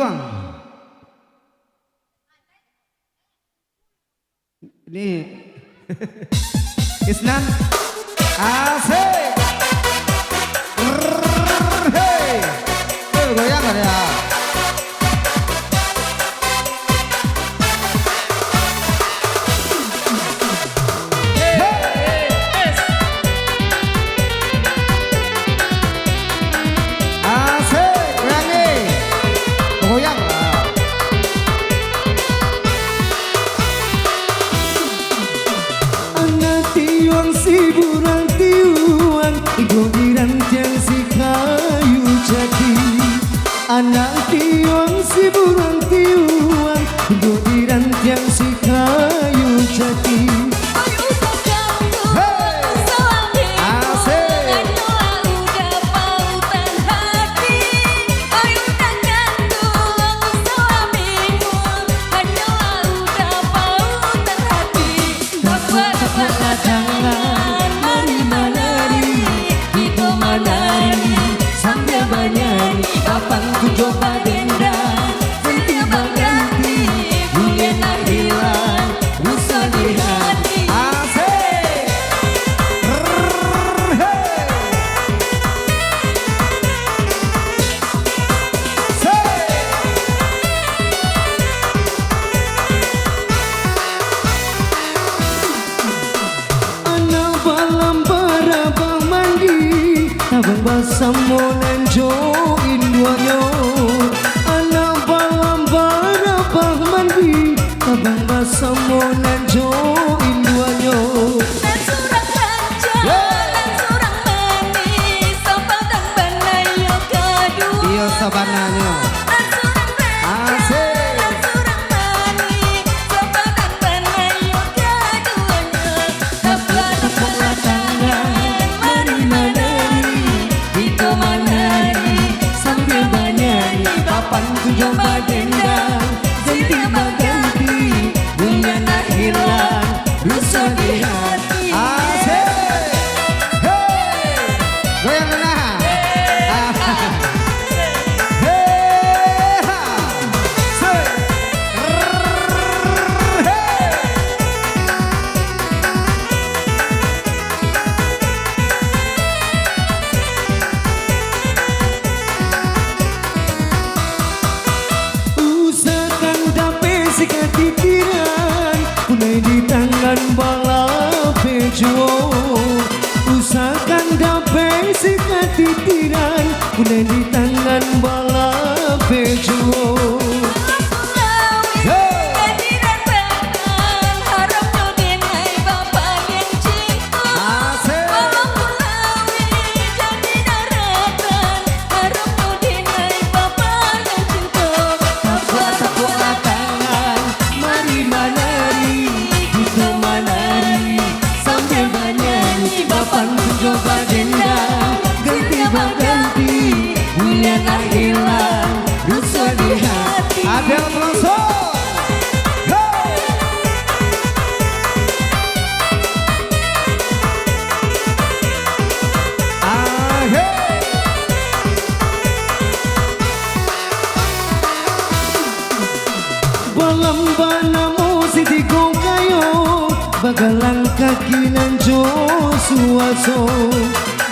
berjuang. Ini Isnan asik. Hey, goyang ada ya. Siburan tiuan godiran tiang si kayu jati. Anak tiuan siburan tiuan godiran tiang si kayu jati. Abang basam monen join duanya. Anak balam barabang mandi. Abang basam monen join duanya. Dan surang raja, dan surang manis, sopal dan banayo kedua. Iya sabananya. Dan surang raja, dan surang manis, sopal dan banayo keduanya. Taplah tangan, mari sambil bernyanyi, kapan ku coba dendam, ganti ganti, dunia nak hilang, rusak di hati. Asik, hey, goyang nah, hey, titiran punai di tangan bala pejo. Usahakan dapat sikat titiran punai di tangan bala pejo. ada langsung. Hey. Hey. Balam bana mosi di kayo, bagalang kaki nan jo suaso.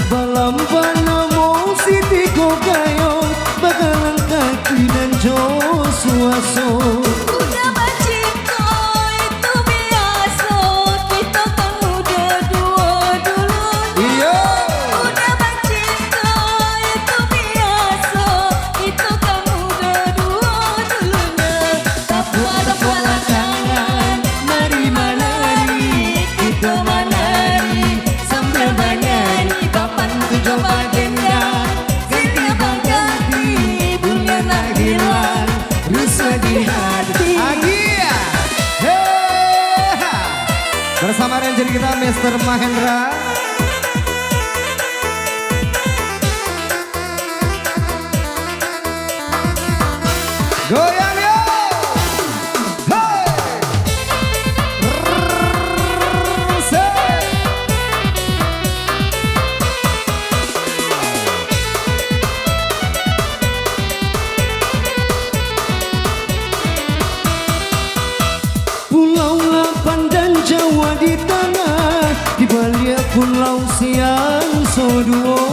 Balam bana mosi di kayo, bagalang kaki nan jo suaso. Udah baciko itu biasa, kita kan udah dua dulu. Iya. Udah baciko itu biasa, kita kan udah dua dulunya. Tapua tangan, mari menari, kita menari sambil bernyanyi. Kapan ku coba dendam, ganti ganti, dunia nak hilang, rusak di hati. Agia. Hey. Bersama ranger kita Mr. Mahendra. Goyang yo. Hey. pun lau siang so duo